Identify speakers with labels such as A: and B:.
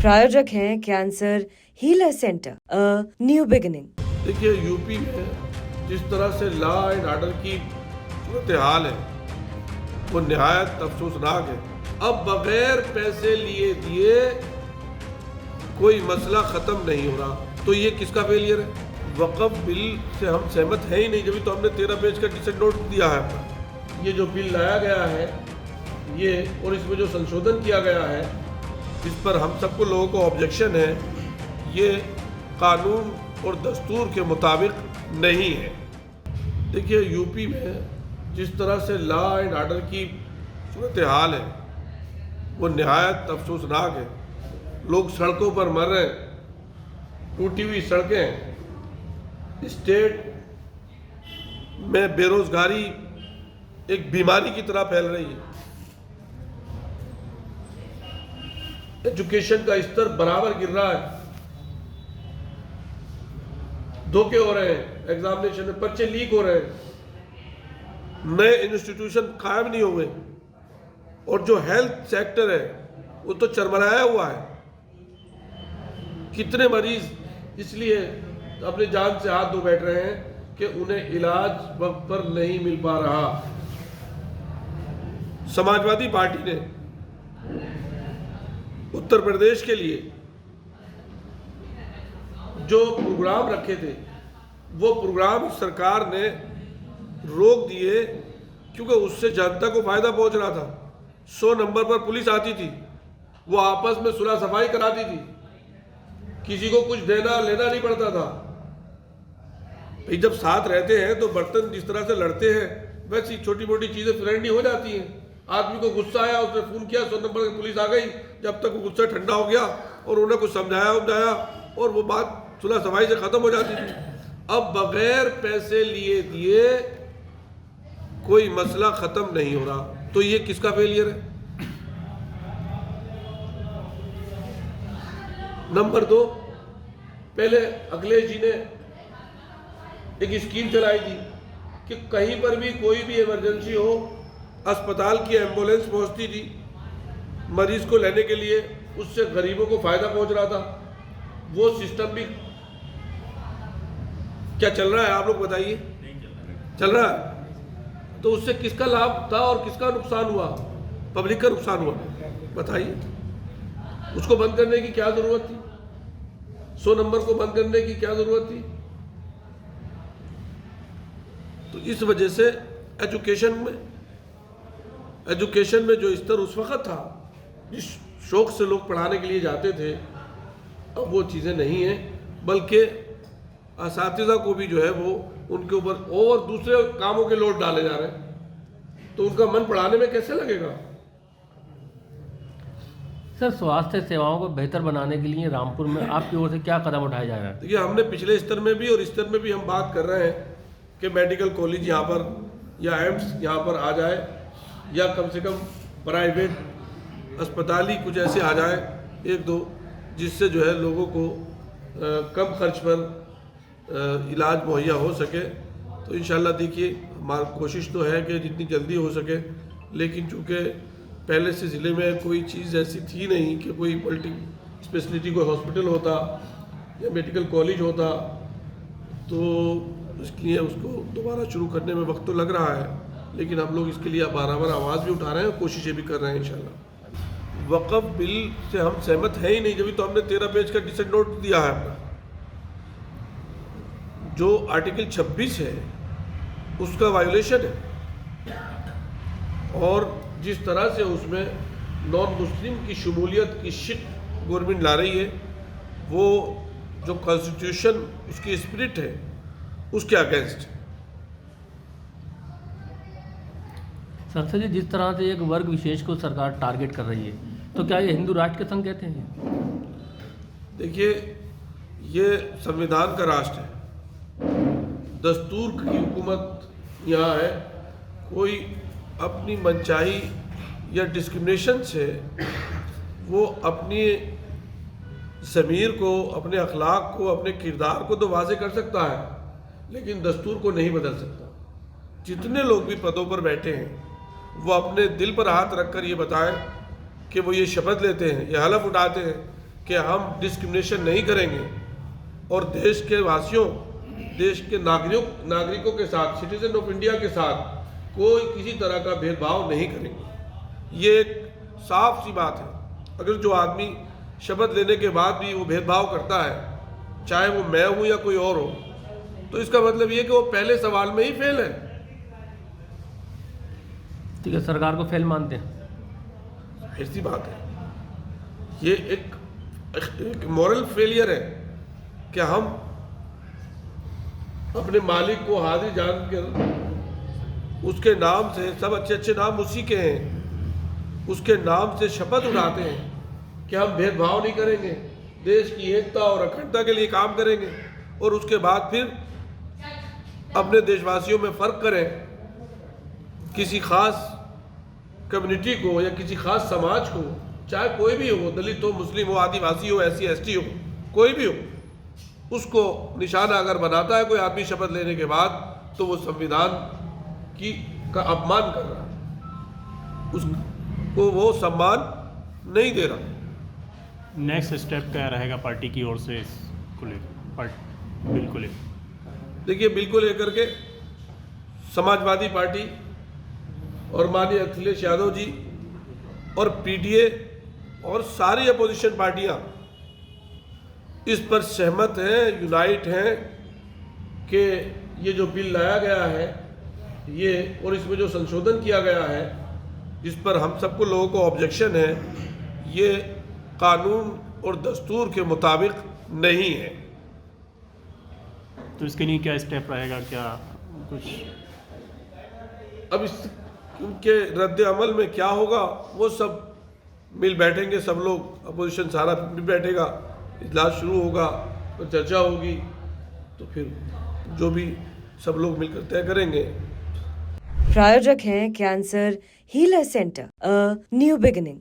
A: प्रायोजक हैं cancer healer centre, a new beginning.
B: देखिए, यूपी में जिस तरह से लॉ एंड ऑर्डर की सूरत हाल है वो निहायत अफसोसनाक है। अब बगैर पैसे लिए दिए कोई मसला ख़त्म नहीं हो रहा, तो ये किसका फेलियर है? वक़्फ़ बिल से हम सहमत है ही नहीं, जब तो हमने 13 पेज का डिसेंट नोट दिया है। ये जो बिल लाया गया है ये और इसमें जो संशोधन किया गया है इस पर हम सबको लोगों को ऑब्जेक्शन है। ये कानून और दस्तूर के मुताबिक नहीं है। देखिए, यूपी में जिस तरह से लॉ एंड ऑर्डर की सूरत हाल है वो निहायत अफसोसनाक है। लोग सड़कों पर मर रहे हैं, टूटी हुई सड़कें, स्टेट में बेरोजगारी एक बीमारी की तरह फैल रही है, एजुकेशन का स्तर बराबर गिर रहा है, धोखे हो रहे हैं, एग्जामिनेशन में पर्चे लीक हो रहे हैं, नए इंस्टीट्यूशन कायम नहीं हुए और जो हेल्थ सेक्टर है वो तो चरमराया हुआ है। कितने मरीज इसलिए अपनी जान से हाथ धो बैठ रहे हैं कि उन्हें इलाज वक्त पर नहीं मिल पा रहा। समाजवादी पार्टी ने उत्तर प्रदेश के लिए जो प्रोग्राम रखे थे वो प्रोग्राम सरकार ने रोक दिए क्योंकि उससे जनता को फायदा पहुंच रहा था। 100 नंबर पर पुलिस आती थी, वो आपस में सुलह सफाई कराती थी, किसी को कुछ देना लेना नहीं पड़ता था। भाई जब साथ रहते हैं तो बर्तन जिस तरह से लड़ते हैं वैसी छोटी मोटी चीजें फ्रेंडली हो जाती हैं। आदमी को गुस्सा आया, उसने फोन किया, 100 नंबर की पुलिस आ गई, जब तक वो गुस्सा ठंडा हो गया और उन्हें कुछ समझाया और वो बात सुलह सफाई से खत्म हो जाती थी। अब बगैर पैसे लिए दिए कोई मसला खत्म नहीं हो रहा, तो ये किसका फेलियर है? नंबर 2, पहले अखिलेश जी ने एक स्कीम चलाई थी कि कहीं पर भी कोई भी इमरजेंसी हो, अस्पताल की एम्बुलेंस पहुंचती थी मरीज को लेने के लिए, उससे गरीबों को फायदा पहुंच रहा था। वो सिस्टम भी क्या चल रहा है आप लोग बताइए? चल रहा है। तो उससे किसका लाभ था और किसका नुकसान हुआ? पब्लिक का नुकसान हुआ। बताइए, उसको बंद करने की क्या जरूरत थी? 100 नंबर को बंद करने की क्या जरूरत थी? तो इस वजह से एजुकेशन में जो स्तर उस वक्त था, जिस शौक से लोग पढ़ाने के लिए जाते थे, अब वो चीज़ें नहीं हैं, बल्कि असातिज़ा को भी जो है वो उनके ऊपर और दूसरे कामों के लोड डाले जा रहे हैं, तो उनका मन पढ़ाने में कैसे लगेगा?
C: सर, स्वास्थ्य सेवाओं को बेहतर बनाने के लिए रामपुर में आपकी ओर से क्या कदम उठाए जा रहे हैं?
B: देखिए, हमने पिछले स्तर में भी और इस स्तर में भी हम बात कर रहे हैं कि मेडिकल कॉलेज यहाँ पर या एम्स यहाँ पर आ जाए, या कम से कम प्राइवेट अस्पताल ही कुछ ऐसे आ जाए 1-2, जिससे जो है लोगों को कम खर्च पर इलाज मुहैया हो सके। तो इंशाल्लाह देखिए, हमारी कोशिश तो है कि जितनी जल्दी हो सके, लेकिन चूँकि पहले से ज़िले में कोई चीज़ ऐसी थी नहीं कि कोई मल्टी स्पेशलिटी कोई हॉस्पिटल होता या मेडिकल कॉलेज होता, तो इसलिए उसको दोबारा शुरू करने में वक्त तो लग रहा है, लेकिन हम लोग इसके लिए बराबर आवाज़ भी उठा रहे हैं और कोशिशें भी कर रहे हैं इंशाल्लाह। वक़्फ़ बिल से हम सहमत है ही नहीं, जब तो हमने 13 पेज का डिसेंट नोट दिया है अपना। जो आर्टिकल 26 है उसका वायोलेशन है, और जिस तरह से उसमें नॉन मुस्लिम की शमूलियत की शिक गवर्नमेंट ला रही है, वो जो कॉन्स्टिट्यूशन उसकी स्पिरिट है उसके अगेंस्ट।
C: संसद जी, जिस तरह से एक वर्ग विशेष को सरकार टारगेट कर रही है, तो क्या ये हिंदू राष्ट्र के संग कहते हैं?
B: देखिए, ये संविधान का राष्ट्र है, दस्तूर की हुकूमत यहाँ है। कोई अपनी मनचाही या डिस्क्रिमिनेशन से वो अपनी ज़मीर को, अपने अखलाक को, अपने किरदार को तो वाज़े कर सकता है, लेकिन दस्तूर को नहीं बदल सकता। जितने लोग भी पदों पर बैठे हैं वो अपने दिल पर हाथ रख कर ये बताएं कि वो ये शपथ लेते हैं, ये हलफ उठाते हैं कि हम डिस्क्रिमिनेशन नहीं करेंगे और देश के वासियों, देश के नागरिकों के साथ, सिटीजन ऑफ इंडिया के साथ कोई किसी तरह का भेदभाव नहीं करेंगे। ये एक साफ सी बात है। अगर जो आदमी शपथ लेने के बाद भी वो भेदभाव करता है, चाहे वो मैं हूँ या कोई और हो, तो इसका मतलब ये कि वो पहले सवाल में ही फेल है।
C: ठीक है, सरकार को फेल मानते हैं?
B: ऐसी बात है, ये एक मॉरल फेलियर है कि हम अपने मालिक को हाजिर जान कर उसके नाम से, सब अच्छे अच्छे नाम उसी के हैं, उसके नाम से शपथ उठाते हैं कि हम भेदभाव नहीं करेंगे, देश की एकता और अखंडता के लिए काम करेंगे, और उसके बाद फिर अपने देशवासियों में फ़र्क करें, किसी ख़ास कम्युनिटी को या किसी ख़ास समाज को, चाहे कोई भी हो, दलित हो, मुस्लिम हो, आदिवासी हो, SC ST हो, कोई भी हो, उसको निशाना अगर बनाता है कोई आदमी शपथ लेने के बाद, तो वो संविधान का अपमान कर रहा है, उसको वो सम्मान नहीं दे रहा।
D: नेक्स्ट स्टेप क्या रहेगा पार्टी की ओर से इसको लेकर, बिल को लेकर?
B: देखिए, बिल को लेकर के समाजवादी पार्टी और माननीय अखिलेश यादव जी और PDA और सारी अपोजिशन पार्टियां इस पर सहमत हैं, यूनाइट हैं कि ये जो बिल लाया गया है, ये और इसमें जो संशोधन किया गया है, जिस पर हम सबको लोगों को ऑब्जेक्शन है, ये कानून और दस्तूर के मुताबिक नहीं है।
D: तो इसके लिए क्या स्टेप रहेगा, क्या कुछ?
B: अब इनके रद्द अमल में क्या होगा, वो सब मिल बैठेंगे, सब लोग, अपोजिशन सारा मिल बैठेगा, इजलास शुरू होगा, तो चर्चा होगी, तो फिर जो भी सब लोग मिलकर तय करेंगे।
A: प्रायोजक हैं cancer healer centre, a new beginning.